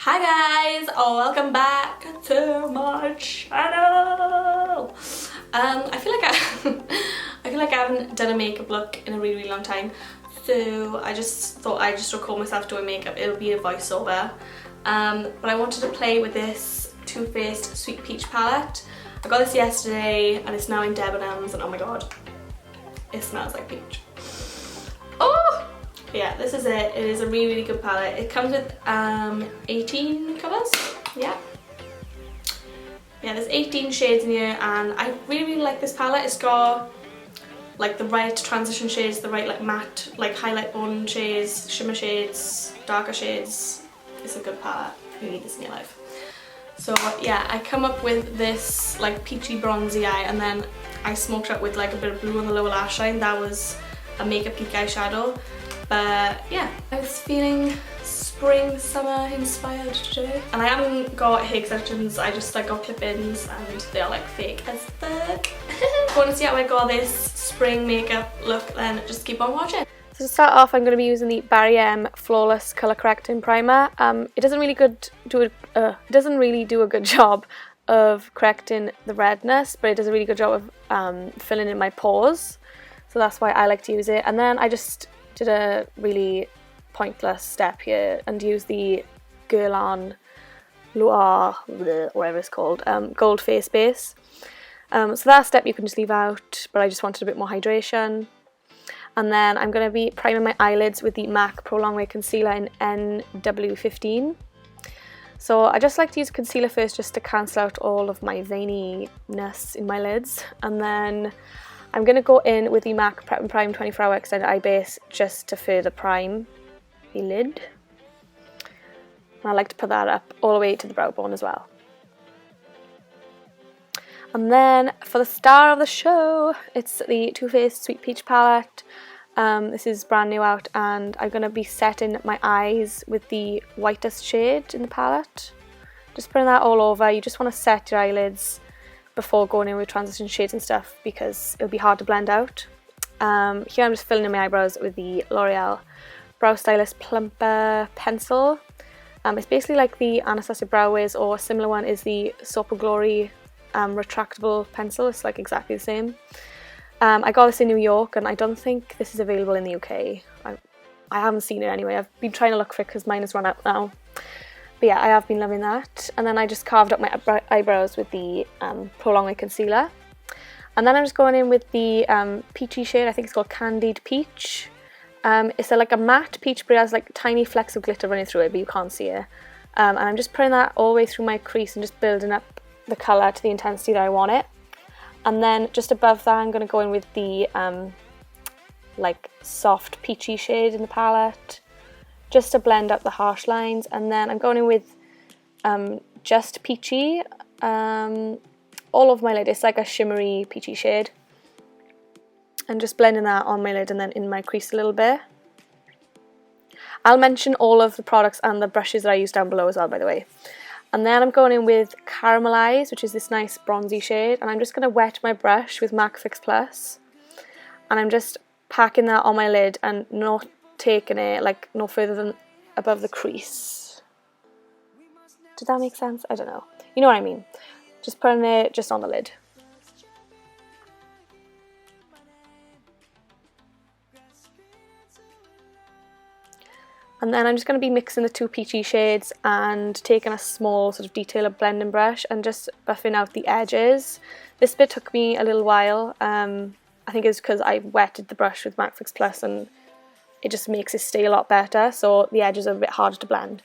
Hi guys, welcome back to my channel. I feel like I haven't done a makeup look in a really long time, so I just thought I'd just record myself doing makeup. It'll be a voiceover, but I wanted to play with this Too Faced Sweet Peach palette. I got this yesterday and it's now in Debenhams, and oh my god, it smells like peach. Oh! Yeah, this is it. It is a really good palette. It comes with 18 colours. Yeah, there's 18 shades in here, and I really like this palette. It's got like the right transition shades, the right like matte, like highlight bone shades, shimmer shades, darker shades. It's a good palette. You need this in your life. So yeah, I come up with this like peachy bronzy eye, and then I smoked it up with like a bit of blue on the lower lash line. That was a Makeup Peak eyeshadow. But yeah, I was feeling spring, summer inspired today. And I haven't got hair extensions, I just like got clip-ins and they're like fake as fuck. If you want to see how I got this spring makeup look, then just keep on watching. So to start off, I'm going to be using the Barry M Flawless Colour Correcting Primer. It doesn't really do a good job of correcting the redness, but it does a really good job of filling in my pores. So that's why I like to use it. And then I just did a really pointless step here and used the Gurlain Loire, whatever it's called, gold face base. So that step you can just leave out, but I just wanted a bit more hydration. And then I'm going to be priming my eyelids with the MAC Prolongwear Concealer in NW15. So I just like to use concealer first just to cancel out all of my veininess in my lids, and then I'm going to go in with the MAC Prep and Prime 24 Hour Extended Eye Base just to further prime the lid. And I like to put that up all the way to the brow bone as well. And then for the star of the show, it's the Too Faced Sweet Peach palette. This is brand new out, and I'm going to be setting my eyes with the whitest shade in the palette. Just putting that all over. You just want to set your eyelids before going in with transition shades and stuff, because it'll be hard to blend out. Here I'm just filling in my eyebrows with the L'Oreal Brow Stylist Plumper Pencil. It's basically like the Anastasia Brow Wiz, or a similar one is the Soap & Glory retractable pencil. It's like exactly the same. I got this in New York, and I don't think this is available in the UK. I haven't seen it anyway. I've been trying to look for it because mine has run out now. But yeah, I have been loving that. And then I just carved up my eyebrows with the Prolongwear Concealer. And then I'm just going in with the peachy shade. I think it's called Candied Peach. It's like a matte peach, but it has like tiny flecks of glitter running through it, but you can't see it. And I'm just putting that all the way through my crease and just building up the colour to the intensity that I want it. And then just above that, I'm going to go in with the like soft peachy shade in the palette, just to blend up the harsh lines. And then I'm going in with just peachy all over my lid. It's like a shimmery peachy shade, and just blending that on my lid and then in my crease a little bit. I'll mention all of the products and the brushes that I use down below as well, by the way. And then I'm going in with Caramelize, which is this nice bronzy shade, and I'm just going to wet my brush with MAC Fix Plus, and I'm just packing that on my lid and not taking it like no further than above the crease. Did that make sense? I don't know. You know what I mean. Just putting it just on the lid. And then I'm just going to be mixing the two peachy shades and taking a small sort of detailer blending brush and just buffing out the edges. This bit took me a little while. I think it's because I wetted the brush with MAC Fix Plus, and it just makes it stay a lot better, so the edges are a bit harder to blend.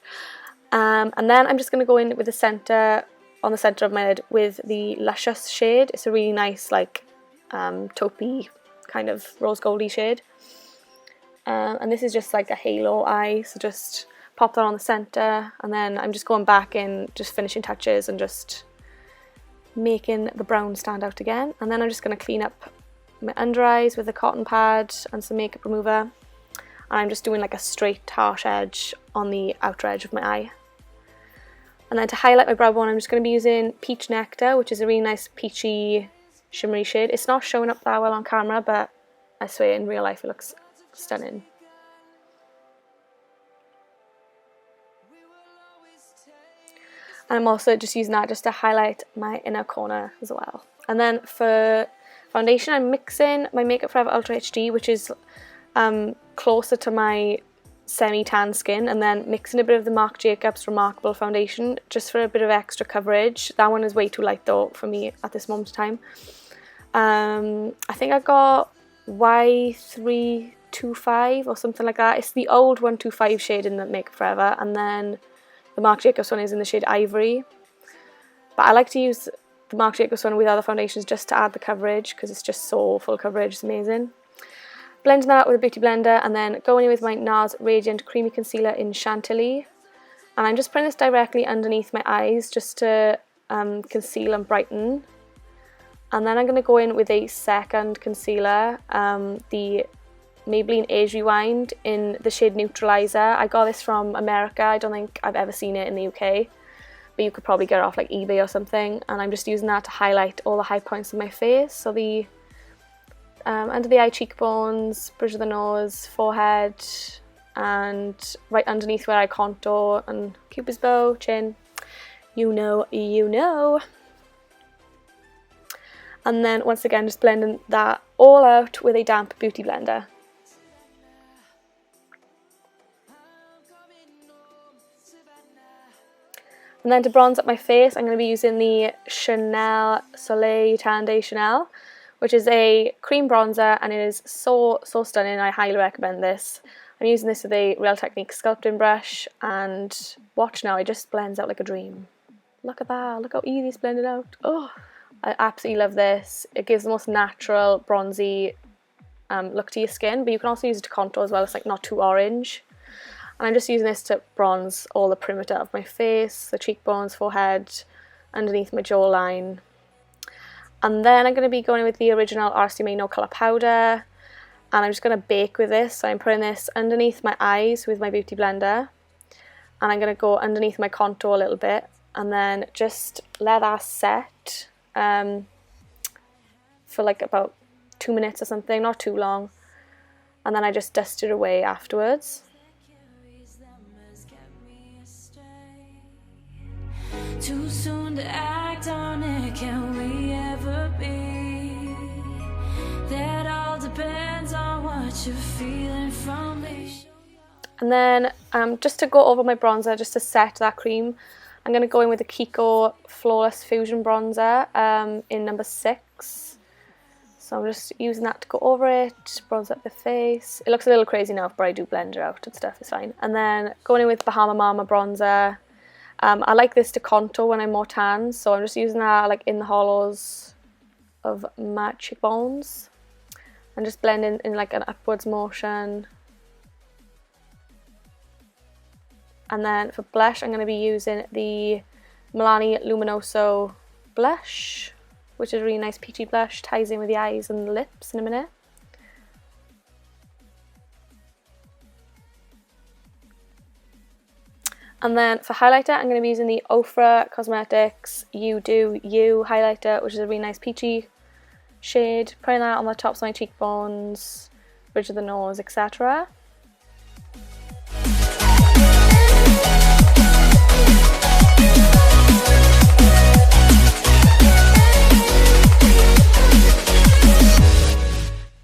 And then I'm just going to go in with the centre, on the centre of my lid, with the Luscious shade. It's a really nice like taupey kind of rose goldy shade. And this is just like a halo eye, so just pop that on the centre, and then I'm just going back in, just finishing touches and just making the brown stand out again. And then I'm just going to clean up my under eyes with a cotton pad and some makeup remover, and I'm just doing like a straight harsh edge on the outer edge of my eye. And then to highlight my brow bone, I'm just going to be using Peach Nectar, which is a really nice peachy shimmery shade. It's not showing up that well on camera, but I swear in real life it looks stunning. And I'm also just using that just to highlight my inner corner as well. And then for foundation, I'm mixing my Makeup Forever Ultra HD, which is closer to my semi-tan skin, and then mixing a bit of the Marc Jacobs Remarkable foundation just for a bit of extra coverage. That one is way too light though for me at this moment in time. I think I got Y325 or something like that. It's the old 125 shade in the Makeup Forever, and then the Marc Jacobs one is in the shade Ivory. But I like to use the Marc Jacobs one with other foundations just to add the coverage, because it's just so full coverage, it's amazing. Blending that out with a beauty blender, and then going in with my NARS Radiant Creamy Concealer in Chantilly. And I'm just putting this directly underneath my eyes just to conceal and brighten. And then I'm going to go in with a second concealer, the Maybelline Age Rewind in the shade Neutraliser. I got this from America. I don't think I've ever seen it in the UK, but you could probably get it off like eBay or something. And I'm just using that to highlight all the high points of my face. So the under the eye cheekbones, bridge of the nose, forehead, and right underneath where I contour, and Cupid's bow, chin. You know, you know. And then once again, just blending that all out with a damp beauty blender. And then to bronze up my face, I'm going to be using the Chanel Soleil Tan de Chanel, which is a cream bronzer, and it is so stunning. I highly recommend this. I'm using this with a Real Technique sculpting brush, and watch now, it just blends out like a dream. Look at that, look how easy it's blended out. Oh, I absolutely love this. It gives the most natural bronzy look to your skin, but you can also use it to contour as well. It's like not too orange. And I'm just using this to bronze all the perimeter of my face, the cheekbones, forehead, underneath my jawline. And then I'm going to be going with the original RCMA No Colour Powder, and I'm just going to bake with this. So I'm putting this underneath my eyes with my beauty blender, and I'm going to go underneath my contour a little bit, and then just let that set for like about 2 minutes or something, not too long, and then I just dust it away afterwards. Too soon to act on it, can we ever be? That all depends on what you're feeling from me. And then just to go over my bronzer, just to set that cream, I'm going to go in with the KIKO Flawless Fusion Bronzer in number 6. So I'm just using that to go over it, bronze up the face. It looks a little crazy now, but I do blend it out and stuff, it's fine. And then going in with Bahama Mama Bronzer. I like this to contour when I'm more tan, so I'm just using that like in the hollows of my cheekbones and just blending in like an upwards motion. And then for blush, I'm going to be using the MILANI Luminoso blush, which is a really nice peachy blush, ties in with the eyes and the lips in a minute. And then for highlighter, I'm going to be using the Ofra Cosmetics You Do You highlighter, which is a really nice peachy shade. Putting that on the tops of my cheekbones, bridge of the nose, etc.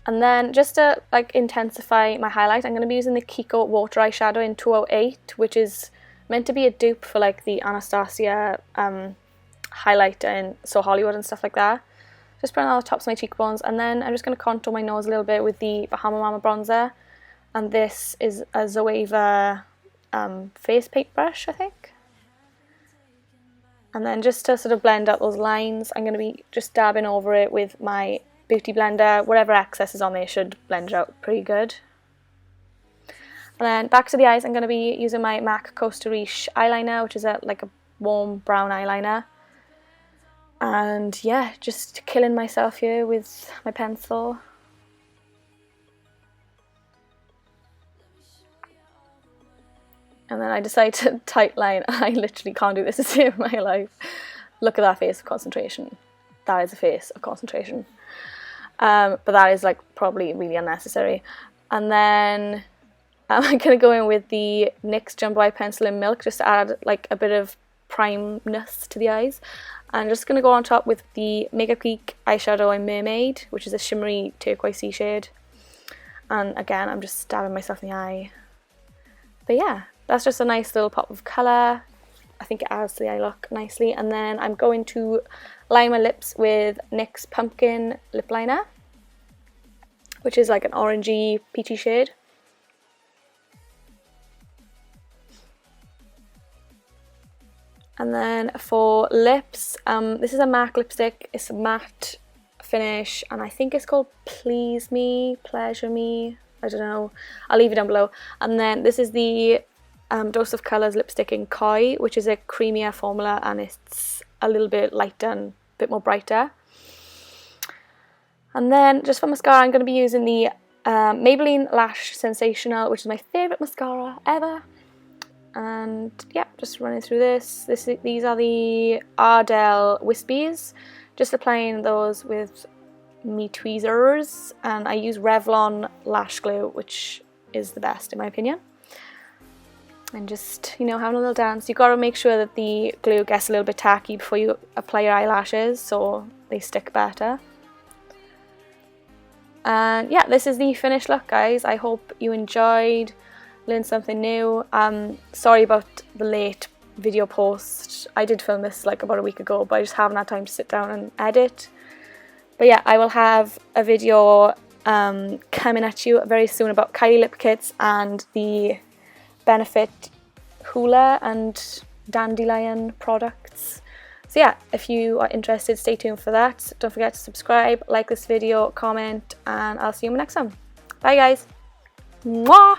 And then just to like intensify my highlight, I'm going to be using the KIKO Water Eyeshadow in 208, which is meant to be a dupe for like the Anastasia highlighter in So Hollywood and stuff like that. Just putting it on the tops of my cheekbones, and then I'm just going to contour my nose a little bit with the Bahama Mama bronzer. And this is a Zoeva face paintbrush, I think. And then just to sort of blend out those lines, I'm going to be just dabbing over it with my beauty blender. Whatever excess is on there should blend it out pretty good. And then back to the eyes, I'm going to be using my MAC Costa Riche eyeliner, which is like a warm brown eyeliner. And yeah, just killing myself here with my pencil. And then I decide to tight line. I literally can't do this to save my life. Look at that face of concentration. That is a face of concentration. But that is like probably really unnecessary. And then I'm going to go in with the NYX Jumbo Eye Pencil in Milk, just to add like a bit of primeness to the eyes. I'm just going to go on top with the Makeup Geek eyeshadow in Mermaid, which is a shimmery turquoise shade. And again, I'm just stabbing myself in the eye. But yeah, that's just a nice little pop of colour. I think it adds to the eye look nicely. And then I'm going to line my lips with NYX's Pumpkin lip liner, which is like an orangey, peachy shade. And then for lips, this is a MAC lipstick. It's a matte finish, and I think it's called Please Me, Pleasure Me. I don't know. I'll leave it down below. And then this is the Dose of Colours lipstick in Koi, which is a creamier formula, and it's a little bit lighter and a bit more brighter. And then just for mascara, I'm going to be using the Maybelline Lash Sensational, which is my favourite mascara ever. And yeah, just running through this. These are the Ardell Wispies. Just applying those with me tweezers, and I use Revlon lash glue, which is the best in my opinion. And just, you know, having a little dance. You've got to make sure that the glue gets a little bit tacky before you apply your eyelashes so they stick better. And yeah, this is the finished look, guys. I hope you enjoyed, learned something new. Sorry about the late video post. I did film this like about a week ago, but I just haven't had time to sit down and edit. But yeah, I will have a video coming at you very soon about Kylie lip kits and the Benefit Hoola and Dandelion products. So yeah, if you are interested, stay tuned for that. Don't forget to subscribe, like this video, comment, and I'll see you in the next one. Bye guys. Mwah!